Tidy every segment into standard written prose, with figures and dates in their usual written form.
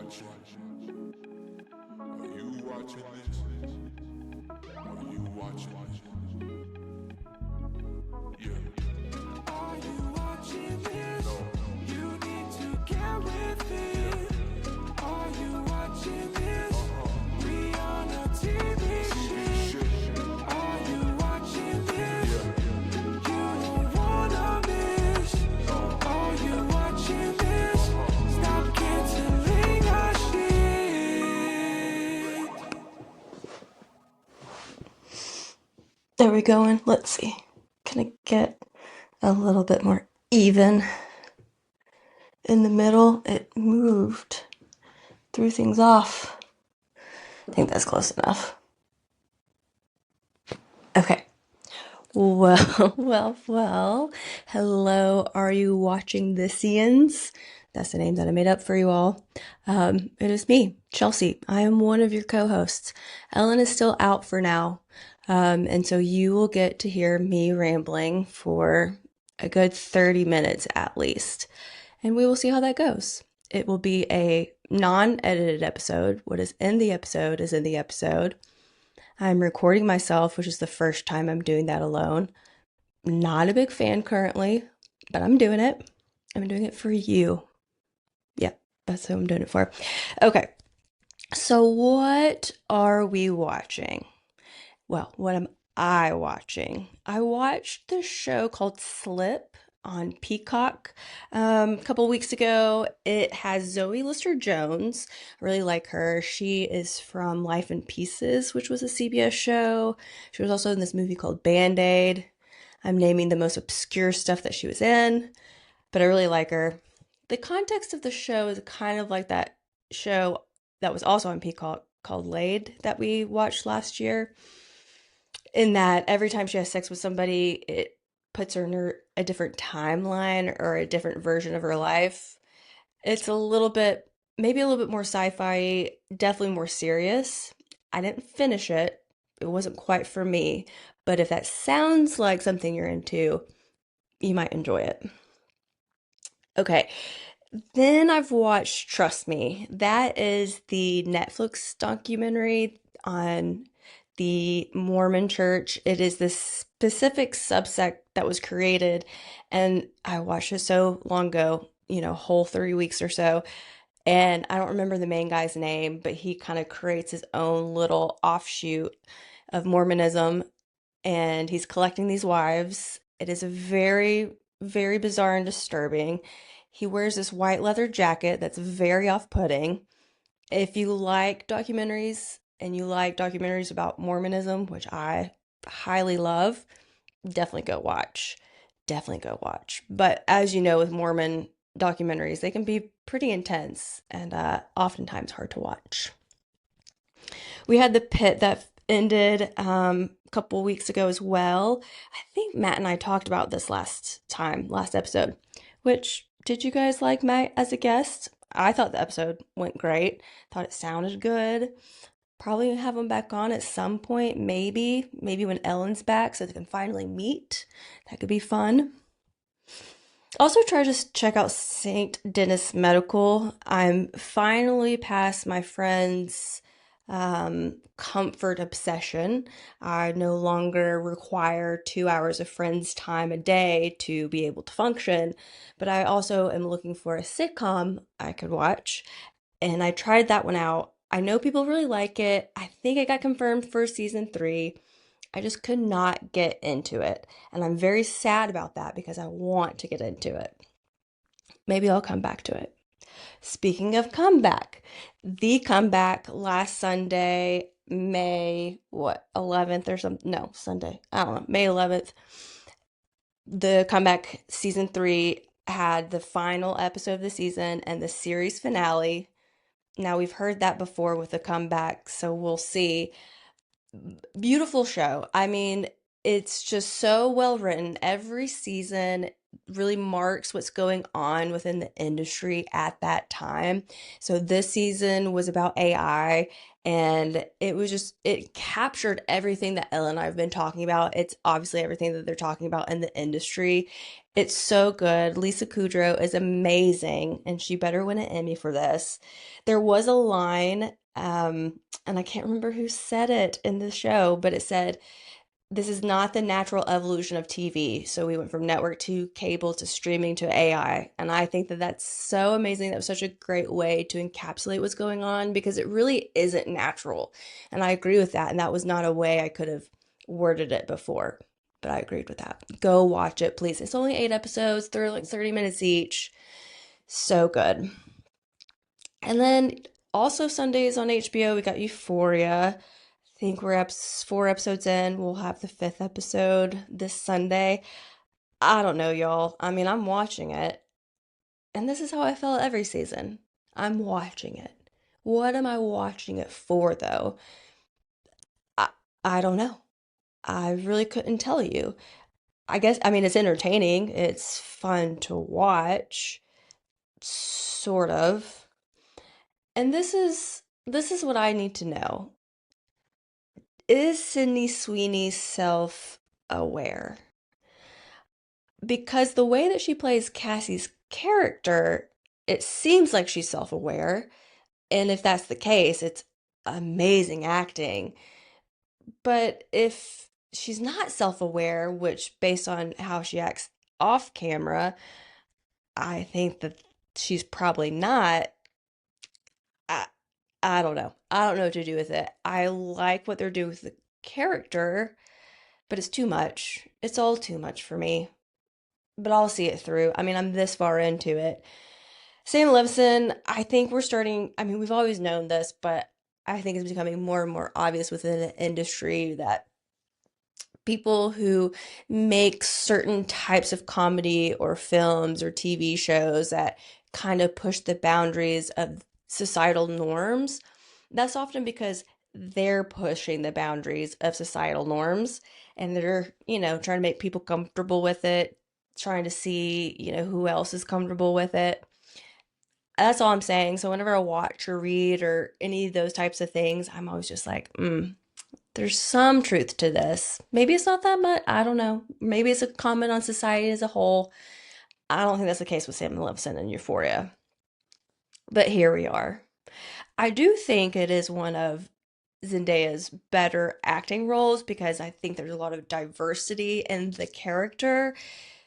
watching? Are you watching this? Are you watching this? Yeah. Are you watching this? No. You need to get with it. Are you watching this? We on a TV shit. Are you watching this? You don't wanna miss. Are you watching this? Stop canceling our shit. There we go. And let's see. Can I get a little bit more even in the middle? It moved, threw things off. I think that's close enough. Okay. Well. Hello, are you watching Thisians? That's the name that I made up for you all. It is me, Chelsea. I am one of your co-hosts. Ellen is still out for now. And so you will get to hear me rambling for a good 30 minutes at least. And we will see how that goes. It will be a non-edited episode. What is in the episode is in the episode. I'm recording myself, which is the first time I'm doing that alone. Not a big fan currently, but I'm doing it. I'm doing it for you. Yeah, that's who I'm doing it for. Okay, so what are we watching? Well, what am I watching? I watched this show called Slip on Peacock a couple weeks ago. It has Zoe Lister-Jones. I really like her. She is from Life in Pieces, which was a CBS show. She was also in this movie called Band-Aid. I'm naming the most obscure stuff that she was in, but I really like her. The context of the show is kind of like that show that was also on Peacock called Laid that we watched last year, in that every time she has sex with somebody, it puts her in a different timeline or a different version of her life. It's maybe a little bit more sci-fi, definitely more serious. I didn't finish it. It wasn't quite for me. But if that sounds like something you're into, you might enjoy it. Okay. Then I've watched Trust Me. That is the Netflix documentary on the Mormon church. It is this specific subsect that was created, and I watched it so long ago, whole 3 weeks or so. And I don't remember the main guy's name, but he kind of creates his own little offshoot of Mormonism, and he's collecting these wives. It is a very, very bizarre and disturbing. He wears this white leather jacket that's very off-putting. If you like documentaries and you like documentaries about Mormonism, which I highly love, definitely go watch. Definitely go watch. But as you know, with Mormon documentaries, they can be pretty intense and oftentimes hard to watch. We had The Pit that ended a couple weeks ago as well. I think Matt and I talked about this last episode. Which, did you guys like Matt as a guest? I thought the episode went great. Thought it sounded good. Probably have him back on at some point, maybe when Ellen's back so they can finally meet. That could be fun. Also, try to check out St. Denis Medical. I'm finally past my friend's comfort obsession. I no longer require 2 hours of friend's time a day to be able to function, but I also am looking for a sitcom I could watch, and I tried that one out. I know people really like it. I think it got confirmed for season 3. I just could not get into it, and I'm very sad about that because I want to get into it. Maybe I'll come back to it. Speaking of comeback, the comeback last Sunday, May 11th or something? No, Sunday. I don't know. May 11th. The comeback season 3 had the final episode of the season and the series finale. Now we've heard that before with the comeback, so we'll see. Beautiful show. I mean, It's just so well written. Every season really marks what's going on within the industry at that time. So this season was about AI, and it was just, it captured everything that Ella and I have been talking about. It's obviously everything that they're talking about in the industry. It's so good. Lisa Kudrow is amazing, and she better win an Emmy for this. There was a line, and I can't remember who said it in the show, but it said, this is not the natural evolution of TV. So we went from network to cable to streaming to AI. And I think that that's so amazing. That was such a great way to encapsulate what's going on because it really isn't natural. And I agree with that. And that was not a way I could have worded it before. But I agreed with that. Go watch it, please. It's only 8 episodes, they're like 30 minutes each. So good. And then also Sundays on HBO, we got Euphoria. I think we're 4 episodes in. We'll have the fifth episode this Sunday. I don't know, y'all. I mean, I'm watching it, and this is how I felt every season. I'm watching it. What am I watching it for, though? I, I don't know. I really couldn't tell you. I guess, I mean, it's entertaining. It's fun to watch, sort of. And this is what I need to know. Is Sydney Sweeney self-aware? Because the way that she plays Cassie's character, it seems like she's self-aware. And if that's the case, it's amazing acting. But if she's not self-aware, which based on how she acts off camera, I think that she's probably not. I, I don't know. I don't know what to do with it. I like what they're doing with the character, but it's too much. It's all too much for me. But I'll see it through. I mean, I'm this far into it. Sam Levinson, I think we're starting, I mean, we've always known this, but I think it's becoming more and more obvious within the industry that people who make certain types of comedy or films or TV shows that kind of push the boundaries of societal norms, that's often because they're pushing the boundaries of societal norms and they're, trying to make people comfortable with it, trying to see, who else is comfortable with it. That's all I'm saying. So whenever I watch or read or any of those types of things, I'm always just like, there's some truth to this. Maybe it's not that much. I don't know. Maybe it's a comment on society as a whole. I don't think that's the case with Sam Levinson and Euphoria. But here we are. I do think it is one of Zendaya's better acting roles because I think there's a lot of diversity in the character.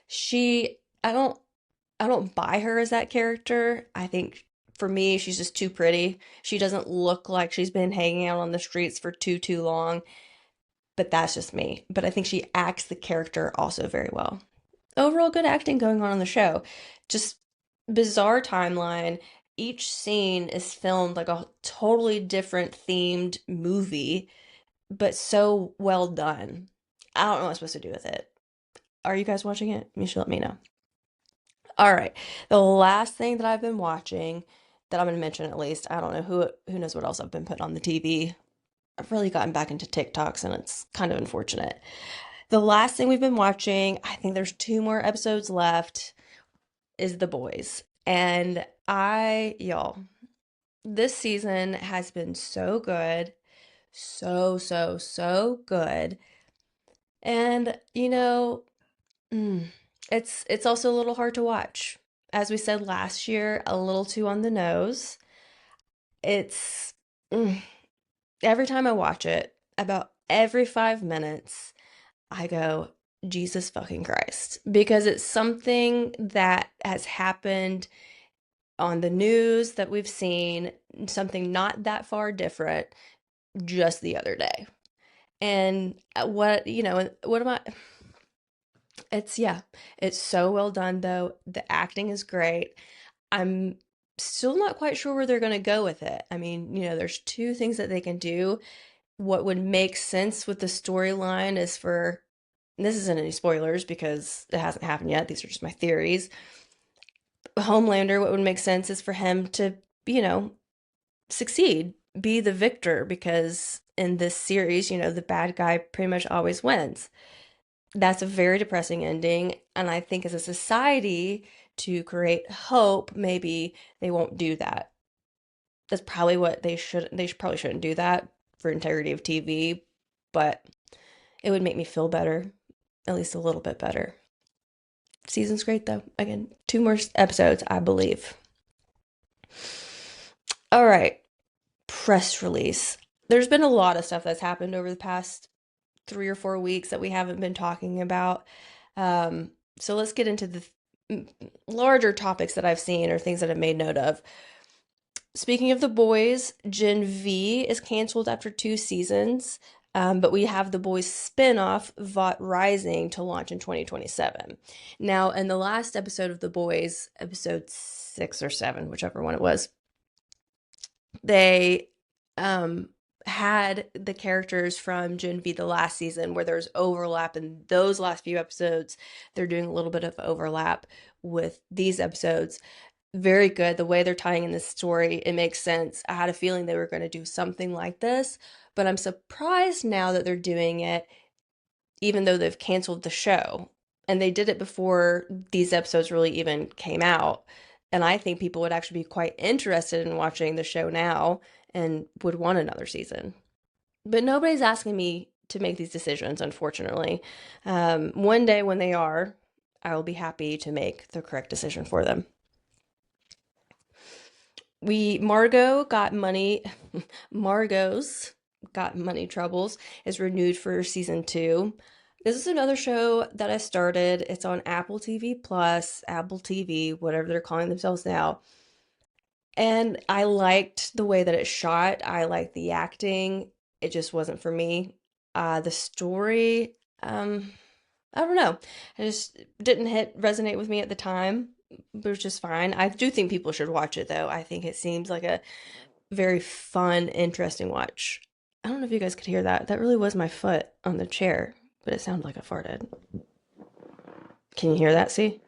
She, I don't buy her as that character. I think for me, she's just too pretty. She doesn't look like she's been hanging out on the streets for too long, but that's just me. But I think she acts the character also very well. Overall, good acting going on the show. Just bizarre timeline. Each scene is filmed like a totally different themed movie, but so well done. I don't know what I'm supposed to do with it. Are you guys watching it? You should let me know. All right. The last thing that I've been watching that I'm going to mention at least, I don't know who knows what else I've been putting on the TV. I've really gotten back into TikToks and it's kind of unfortunate. The last thing we've been watching, I think there's 2 more episodes left, is The Boys. And y'all, this season has been so good. So, so, so good. And, mm, it's also a little hard to watch. As we said last year, a little too on the nose. It's mm, every time I watch it, about every 5 minutes, I go, Jesus fucking Christ. Because it's something that has happened on the news that we've seen, something not that far different just the other day. And what am I? Yeah, it's so well done though. The acting is great. I'm still not quite sure where they're going to go with it. I mean, there's two things that they can do. What would make sense with the storyline is for, and this isn't any spoilers because it hasn't happened yet. These are just my theories. Homelander, what would make sense is for him to, you know, succeed, be the victor, because in this series, the bad guy pretty much always wins. That's a very depressing ending. And I think as a society, to create hope, maybe they won't do that. That's probably what probably shouldn't do that for integrity of TV, but it would make me feel better, at least a little bit better. Season's great though. Again, 2 more episodes, I believe. All right, press release. There's been a lot of stuff that's happened over the past 3 or 4 weeks that we haven't been talking about. So let's get into the larger topics that I've seen or things that I've made note of. Speaking of The Boys, Gen V is canceled after 2 seasons, but we have The Boys spinoff, Vought Rising, to launch in 2027. Now, in the last episode of The Boys, episode 6 or 7, whichever one it was, they had the characters from Gen V the last season where there's overlap in those last few episodes. They're doing a little bit of overlap with these episodes. Very good. The way they're tying in this story, it makes sense. I had a feeling they were going to do something like this, but I'm surprised now that they're doing it, even though they've canceled the show. And they did it before these episodes really even came out. And I think people would actually be quite interested in watching the show now and would want another season. But nobody's asking me to make these decisions, unfortunately. One day when they are, I will be happy to make the correct decision for them. Margot got money. Margot's Got Money Troubles is renewed for season 2. This is another show that I started. It's on Apple TV Plus, Apple TV, whatever they're calling themselves now. And I liked the way that it's shot. I liked the acting. It just wasn't for me. The story, I don't know. I just didn't resonate with me at the time, but it was just fine. I do think people should watch it though. I think it seems like a very fun, interesting watch. I don't know if you guys could hear that. That really was my foot on the chair, but it sounded like I farted. Can you hear that? See?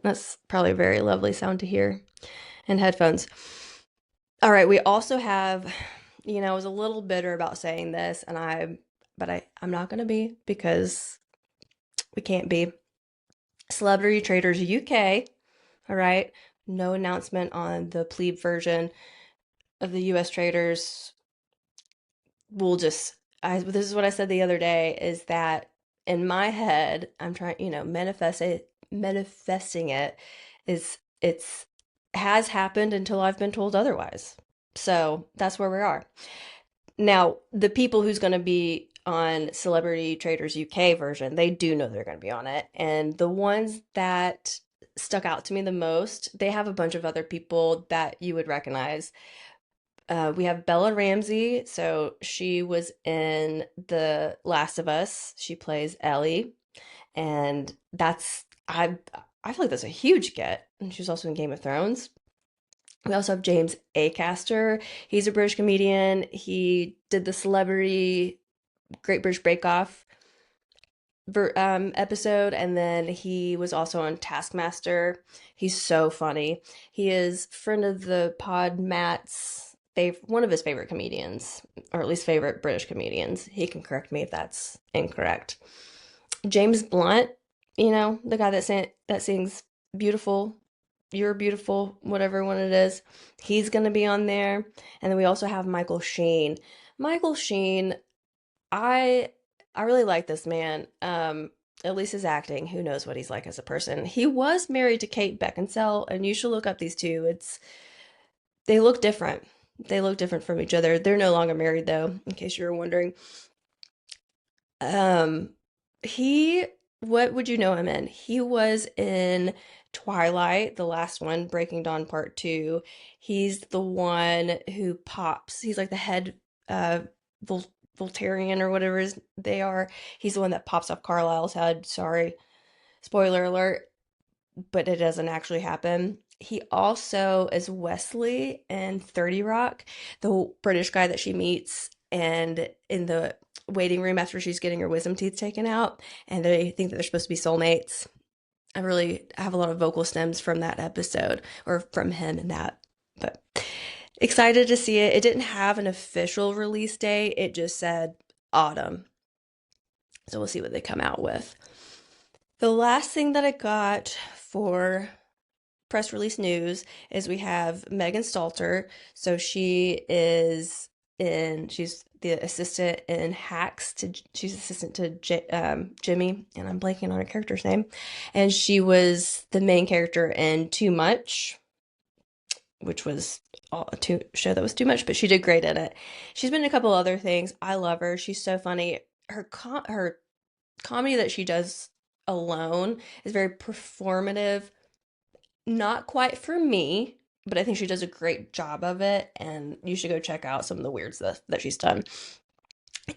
That's probably a very lovely sound to hear in headphones. All right, we also have, I was a little bitter about saying this, I'm not gonna be because we can't be. Celebrity Traders UK, all right? No announcement on the plebe version of the US Traders. This is what I said the other day, is that in my head, I'm trying, manifesting it is it's has happened until I've been told otherwise. So that's where we are. Now, the people who's going to be on Celebrity Traders UK version, they do know they're going to be on it. And the ones that stuck out to me the most, they have a bunch of other people that you would recognize. We have Bella Ramsey. So she was in The Last of Us. She plays Ellie. And I feel like that's a huge get. And she was also in Game of Thrones. We also have James Acaster. He's a British comedian. He did the Celebrity Great British Bake Off episode, and then he was also on Taskmaster. He's so funny. He is friend of the pod Matt's one of his favorite comedians, or at least favorite British comedians. He can correct me if that's incorrect. James Blunt, the guy that sings "Beautiful," "You're Beautiful," whatever one it is. He's gonna be on there, and then we also have Michael Sheen. Michael Sheen, I really like this man. At least his acting. Who knows what he's like as a person? He was married to Kate Beckinsale, and you should look up these two. They look different. They look different from each other. They're no longer married though, in case you were wondering. Um, what would you know him in? He was in Twilight, the last one, Breaking Dawn Part 2. He's the one who pops. He's like the head Vol Voltarian or whatever they are. He's the one that pops off Carlisle's head. Sorry, spoiler alert, but it doesn't actually happen. He also is Wesley in 30 Rock, the British guy that she meets and in the waiting room after she's getting her wisdom teeth taken out, and they think that they're supposed to be soulmates. I have a lot of vocal stems from that episode, or from him in that, but excited to see it. It didn't have an official release date. It just said autumn. So we'll see what they come out with. The last thing that I got for press release news is we have Megan Stalter. So she's the assistant in Hacks she's assistant to Jimmy, and I'm blanking on her character's name. And she was the main character in Too Much, which was a show that was too much, but she did great in it. She's been in a couple other things. I love her. She's so funny. Her comedy that she does alone is very performative. Not quite for me, but I think she does a great job of it, and you should go check out some of the weird stuff that she's done.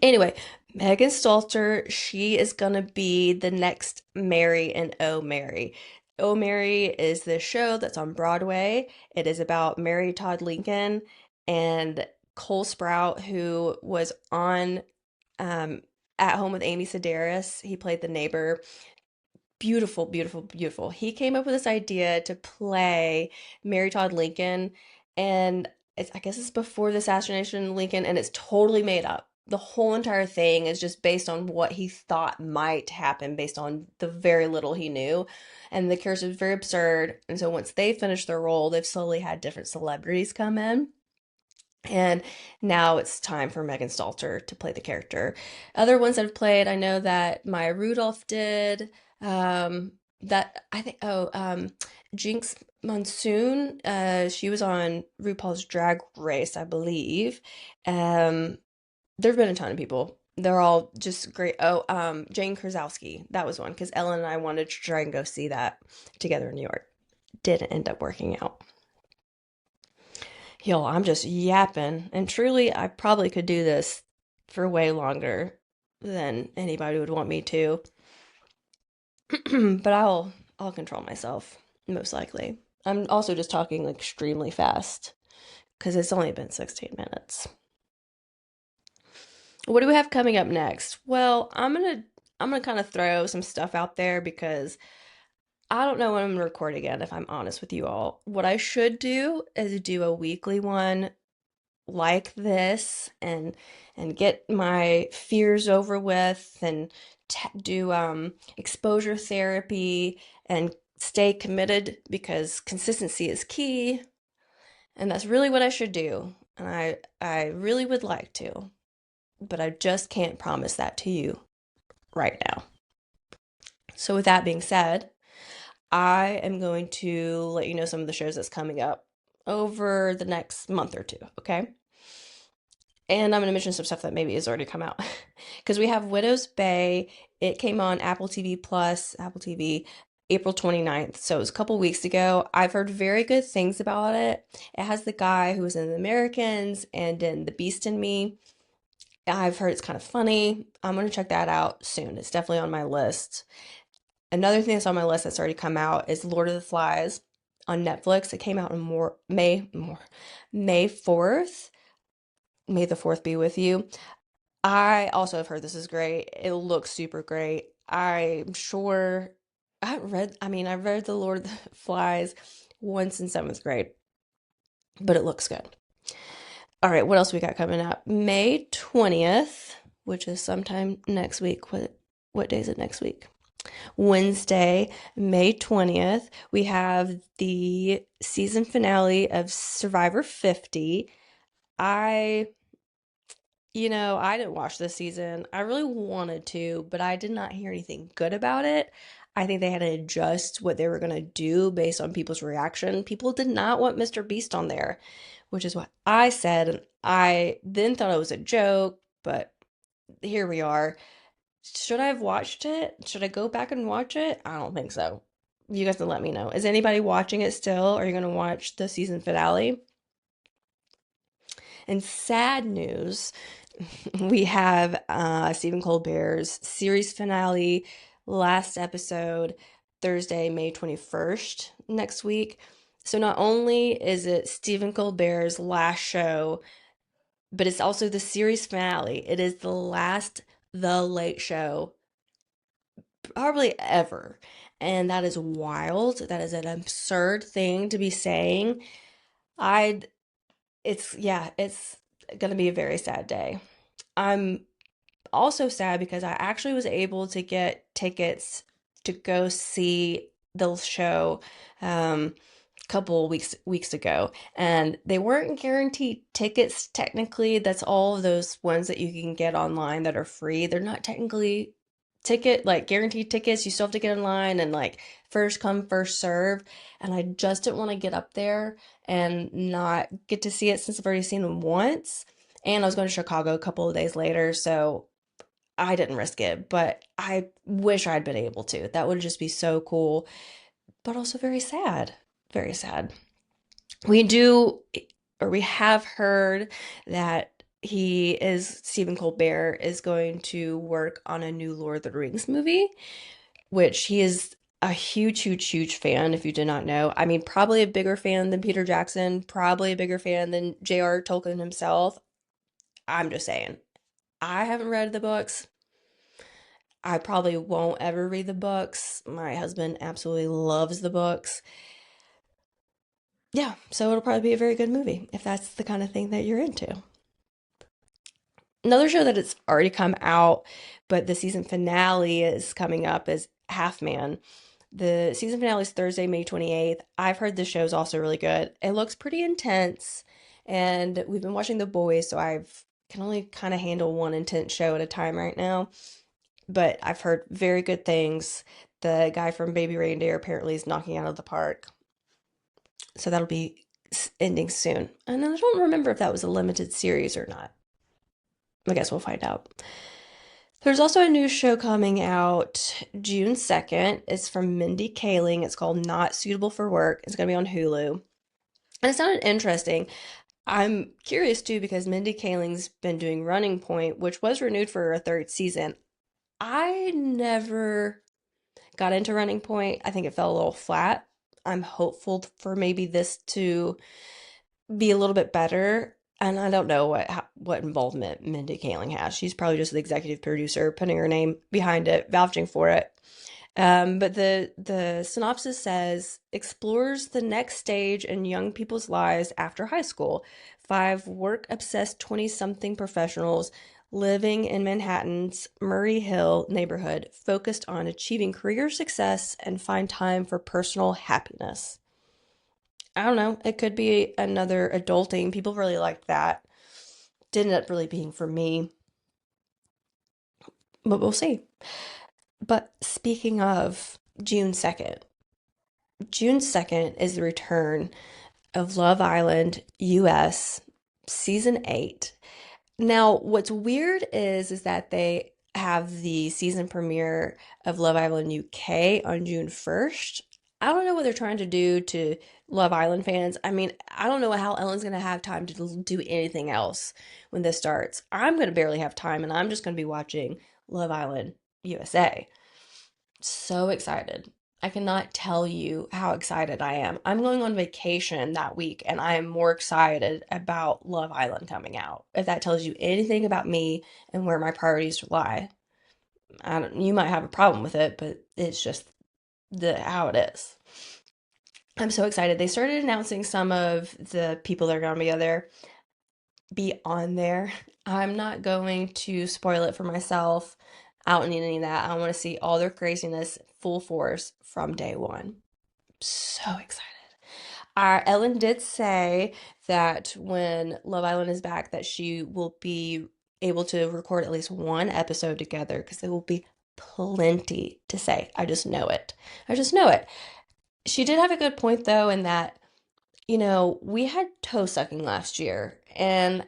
Anyway, Megan Stalter, she is gonna be the next Mary in Oh Mary. Oh Mary is this show that's on Broadway. It is about Mary Todd Lincoln and Cole Sprout, who was on um, At Home with Amy Sedaris. He played the neighbor. Beautiful, beautiful, beautiful. He came up with this idea to play Mary Todd Lincoln, and I guess it's before the assassination of Lincoln, and it's totally made up. The whole entire thing is just based on what he thought might happen, based on the very little he knew. And the character is very absurd. And so once they finished their role, they've slowly had different celebrities come in. And now it's time for Megan Stalter to play the character. Other ones that have played, I know that Maya Rudolph did. That I think, Jinx Monsoon, she was on RuPaul's Drag Race, I believe. Um, there have been a ton of people. They're all just great. Oh, Jane Krasowski, that was one, because Ellen and I wanted to try and go see that together in New York. Didn't end up working out. Yo, I'm just yapping, and truly, I probably could do this for way longer than anybody would want me to. But I'll control myself, most likely. I'm also just talking like extremely fast because it's only been 16 minutes. What do we have coming up next? Well, I'm gonna kind of throw some stuff out there because I don't know when I'm gonna record again, if I'm honest with you all. What I should do is do a weekly one like this, and get my fears over with, and do exposure therapy, and stay committed, because consistency is key, and that's really what I should do, and I really would like to, but I just can't promise that to you right now. So with that being said, I am going to let you know some of the shows that's coming up over the next month or two, okay? And I'm going to mention some stuff that maybe has already come out. Because we have Widow's Bay. It came on Apple TV Plus, Apple TV, April 29th. So it was a couple weeks ago. I've heard very good things about it. It has the guy who was in The Americans and in The Beast in Me. I've heard it's kind of funny. I'm going to check that out soon. It's definitely on my list. Another thing that's on my list that's already come out is Lord of the Flies on Netflix. It came out in May 4th. May the 4th be with you. I also have heard this is great. It looks super great. I'm sure I read The Lord of the Flies once in seventh grade, but it looks good. All right, what else we got coming up? May 20th, which is sometime next week. What day is it next week? Wednesday, May 20th, we have the season finale of Survivor 50. I I didn't watch this season. I really wanted to, but I did not hear anything good about it. I think they had to adjust what they were going to do based on people's reaction. People did not want Mr. Beast on there, which is what I said. And I then thought it was a joke, but here we are. Should I have watched it? Should I go back and watch it? I don't think so. You guys can let me know. Is anybody watching it still? Are you going to watch the season finale? And sad news, we have Stephen Colbert's series finale, last episode, Thursday, May 21st, next week. So not only is it Stephen Colbert's last show, but it's also the series finale. It is the last The Late Show probably ever. And that is wild. That is an absurd thing to be saying. I it's gonna be a very sad day. I'm also sad because I actually was able to get tickets to go see the show couple weeks ago, and they weren't guaranteed tickets technically. That's all of those ones that you can get online that are free. They're not technically guaranteed tickets. You still have to get in line and like first come first serve. And I just didn't want to get up there and not get to see it since I've already seen them once. And I was going to Chicago a couple of days later, so I didn't risk it, but I wish I'd been able to. That would just be so cool, but also very sad. Very sad. We do, or we have heard that Stephen Colbert is going to work on a new Lord of the Rings movie, which he is a huge, huge, huge fan, if you did not know. I mean, probably a bigger fan than Peter Jackson, probably a bigger fan than J.R. Tolkien himself. I'm just saying. I haven't read the books. I probably won't ever read the books. My husband absolutely loves the books. Yeah, so it'll probably be a very good movie if that's the kind of thing that you're into. Another show that it's already come out, but the season finale is coming up is Half Man. The season finale is Thursday, May 28th. I've heard the show's also really good. It looks pretty intense, and we've been watching The Boys, so I've can only kind of handle one intense show at a time right now. But I've heard very good things. The guy from Baby Reindeer apparently is knocking out of the park. So that'll be ending soon. And I don't remember if that was a limited series or not. I guess we'll find out. There's also a new show coming out June 2nd. It's from Mindy Kaling. It's called Not Suitable for Work. It's going to be on Hulu. And it sounded interesting. I'm curious too because Mindy Kaling's been doing Running Point, which was renewed for a third season. I never got into Running Point. I think it fell a little flat. I'm hopeful for maybe this to be a little bit better. And I don't know what involvement Mindy Kaling has. She's probably just the executive producer, putting her name behind it, vouching for it. But the synopsis says explores the next stage in young people's lives after high school. Five work-obsessed 20-something professionals living in Manhattan's Murray Hill neighborhood focused on achieving career success and find time for personal happiness. I don't know. It could be another adulting. People really liked that. Didn't end up really being for me, but we'll see. But speaking of June 2nd is the return of Love Island US season 8. Now, what's weird is that they have the season premiere of Love Island UK on June 1st. I don't know what they're trying to do to Love Island fans. I mean, I don't know how Ellen's going to have time to do anything else when this starts. I'm going to barely have time, and I'm just going to be watching Love Island USA. So excited. I cannot tell you how excited I am. I'm going on vacation that week and I am more excited about Love Island coming out. If that tells you anything about me and where my priorities lie. You might have a problem with it, but it's just how it is. I'm so excited. They started announcing some of the people that are going to be on there. I'm not going to spoil it for myself. I don't need any of that. I want to see all their craziness full force from day one. So excited. Ellen did say that when Love Island is back, that she will be able to record at least one episode together because there will be plenty to say. I just know it. I just know it. She did have a good point though, in that, we had toe sucking last year, and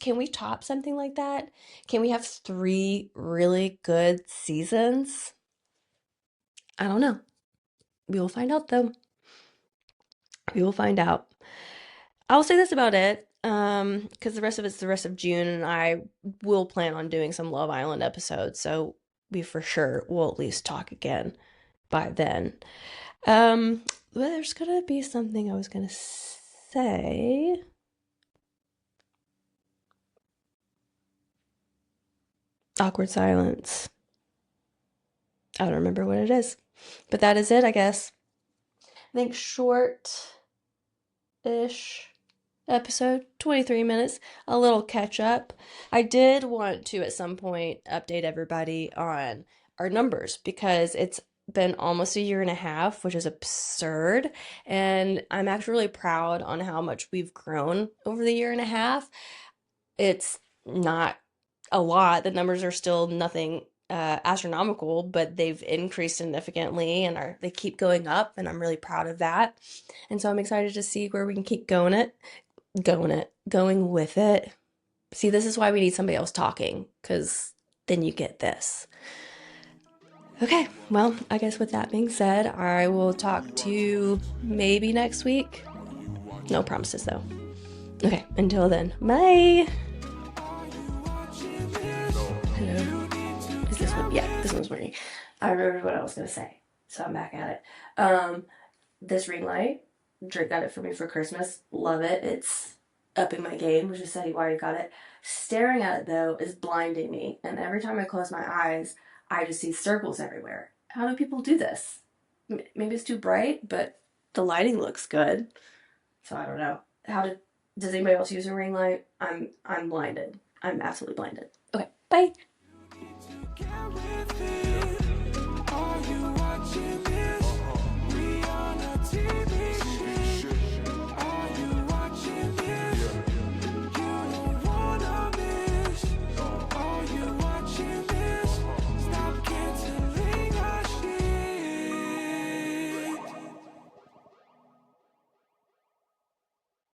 can we top something like that? Can we have 3 really good seasons? I don't know. We will find out though. We will find out. I'll say this about it, because the rest of it's the rest of June, and I will plan on doing some Love Island episodes, so we for sure will at least talk again by then. But there's gonna be something I was gonna say. Awkward silence. I don't remember what it is. But that is it, I guess. I think short-ish episode, 23 minutes, a little catch up. I did want to at some point update everybody on our numbers because it's been almost a year and a half, which is absurd. And I'm actually really proud on how much we've grown over the year and a half. It's not a lot. The numbers are still nothing astronomical, but they've increased significantly and they keep going up, and I'm really proud of that. And so I'm excited to see where we can keep going with it. See, this is why we need somebody else talking, because then you get this. Okay, well, I guess with that being said, I will talk to you maybe next week. No promises though. Okay, until then, bye. Hello. Is this one? Yeah, this one's working. I remembered what I was gonna say, so I'm back at it. This ring light, Drake got it for me for Christmas. Love it. It's upping my game, which is saying why you got it. Staring at it though is blinding me, and every time I close my eyes, I just see circles everywhere. How do people do this? Maybe it's too bright, but the lighting looks good. So I don't know. Does anybody else use a ring light? I'm blinded. I'm absolutely blinded. Okay, bye.